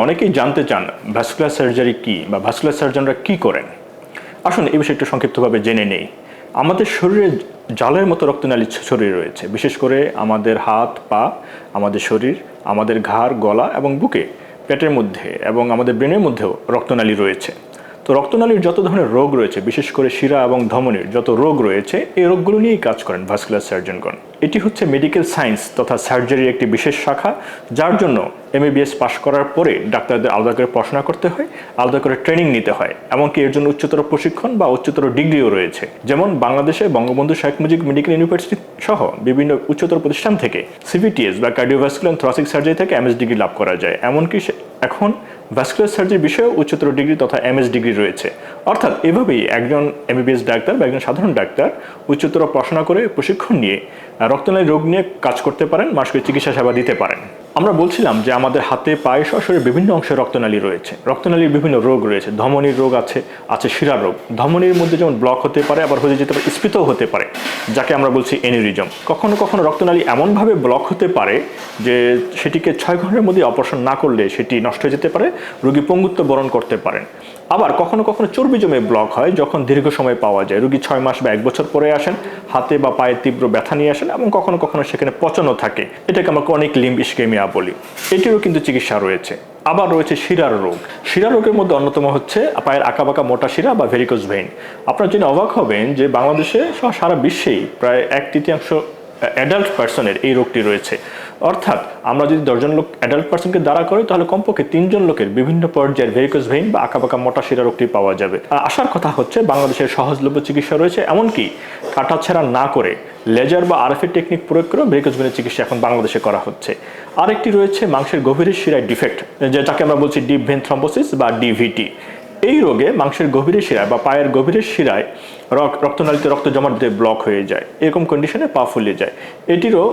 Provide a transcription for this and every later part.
অনেকেই জানতে চান ভাস্কুলার সার্জারি কি বা ভাস্কুলার সার্জনরা কি করেন। আসুন এই বিষয়ে একটু সংক্ষিপ্তভাবে জেনে নেই। আমাদের শরীরে জালের মতো রক্তনালী শরীর রয়েছে, বিশেষ করে আমাদের হাত পা, আমাদের শরীর, আমাদের ঘাড়, গলা এবং বুকে, পেটের মধ্যে এবং আমাদের ব্রেনের মধ্যেও রক্তনালী রয়েছে। তো রক্তনালীর যত ধরনের রোগ রয়েছে, বিশেষ করে শিরা এবং ধমনীর যত রোগ রয়েছে, এই রোগগুলো নিয়েই কাজ করেন ভাস্কুলার সার্জনগণ। এটি হচ্ছে মেডিকেল সায়েন্স তথা সার্জারির একটি বিশেষ শাখা, যার জন্য MBBS পাশ করার পরে ডাক্তারদের আলাদা করে পড়াশোনা করতে হয়, আলাদা করে ট্রেনিং নিতে হয়, এমনকি এর জন্য উচ্চতর প্রশিক্ষণ বা উচ্চতর ডিগ্রিও রয়েছে। যেমন বাংলাদেশে বঙ্গবন্ধু শেখ মুজিব মেডিকেল ইউনিভার্সিটি সহ বিভিন্ন উচ্চতর প্রতিষ্ঠান থেকে CVTS বা কার্ডিওভাস্কুলার অ্যান্ড থোরাসিক সার্জারি থেকে MS ডিগ্রি লাভ করা যায়। এমনকি এখন ভাস্কুলার সার্জারি বিষয়েও উচ্চতর ডিগ্রি তথা MS ডিগ্রি রয়েছে। অর্থাৎ এভাবেই একজন MBBS ডাক্তার বা একজন সাধারণ ডাক্তার উচ্চতর পড়াশোনা করে প্রশিক্ষণ নিয়ে রক্তনালী রোগ নিয়ে কাজ করতে পারেন, মানুষকে চিকিৎসা সেবা দিতে পারেন। আমরা বলছিলাম যে আমাদের হাতে, পায়ে সহ শরীরের বিভিন্ন অংশে রক্তনালী রয়েছে। রক্তনালীর বিভিন্ন রোগ রয়েছে, ধমনীর রোগ আছে শিরার রোগ। ধমনীর মধ্যে যেমন ব্লক হতে পারে, আবার হয়ে যেতে পারে স্ফীতও হতে পারে, যাকে আমরা বলছি এনিউরিজম। কখনো কখনো রক্তনালী এমনভাবে ব্লক হতে পারে যে সেটিকে 6 ঘন্টার মধ্যে অপারেশন না করলে সেটি নষ্ট হয়ে যেতে পারে, রোগী পঙ্গুত্ব বরণ করতে পারেন। আবার কখনো কখনো চর্বি জমে ব্লক হয়, যখন দীর্ঘ সময় পাওয়া যায়, রোগী 6 মাস বা 1 বছর পরে আসেন, হাতে বা পায়ে তীব্র ব্যথা নিয়ে আসেন এবং কখনো কখনো সেখানে পচনও থাকে। এটাকে আমরা ক্রনিক লিম্ব ইসকেমিয়া বলি। এটিরও কিন্তু চিকিৎসা রয়েছে। আবার রয়েছে শিরার রোগ। শিরা রোগের মধ্যে অন্যতম হচ্ছে পায়ের আঁকাবাঁকা মোটা শিরা বা ভেরিকোজ ভেইন। আপনারা জেনে অবাক হবেন যে বাংলাদেশে সহ সারা বিশ্বেই প্রায় 1/3 অ্যাডাল্ট পার্সনের এই রোগটি রয়েছে। অর্থাৎ আমরা যদি 10 জন লোক অ্যাডাল্ট পার্সনকে দাঁড়া করি, তাহলে কমপক্ষে 3 জন লোকের বিভিন্ন পর্যায়ের ভেরিকোজ ভেইন বা আঁকাবাঁকা মোটা শিরা রোগটি পাওয়া যাবে। আসার কথা হচ্ছে বাংলাদেশের সহজলভ্য চিকিৎসা রয়েছে, এমনকি কাটাছেঁড়া না করে লেজার বা RFA টেকনিক প্রয়োগ করে ভেরিকোজ ভেইনের চিকিৎসা এখন বাংলাদেশে করা হচ্ছে। আরেকটি রয়েছে মাংসের গভীরের শিরায় ডিফেক্ট, যাকে আমরা বলছি ডিপ ভেইন থ্রম্বোসিস বা DVT। এই রোগে মাংসের গভীরের শিরায় বা পায়ের গভীরের শিরায় রক্তনালীতে রক্ত জমাট দিয়ে ব্লক হয়ে যায়। এরকম কন্ডিশনে পা ফুলিয়ে যায়। এটিরও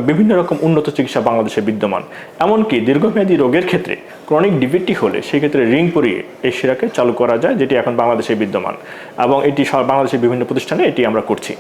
বিভিন্ন রকম উন্নত চিকিৎসা বাংলাদেশে বিদ্যমান। এমনকি দীর্ঘমেয়াদী রোগের ক্ষেত্রে ক্রনিক DVT হলে সেক্ষেত্রে রিং পরিয়ে এই শিরাকে চালু করা যায়, যেটি এখন বাংলাদেশে বিদ্যমান এবং এটি বাংলাদেশের বিভিন্ন প্রতিষ্ঠানে এটি আমরা করছি।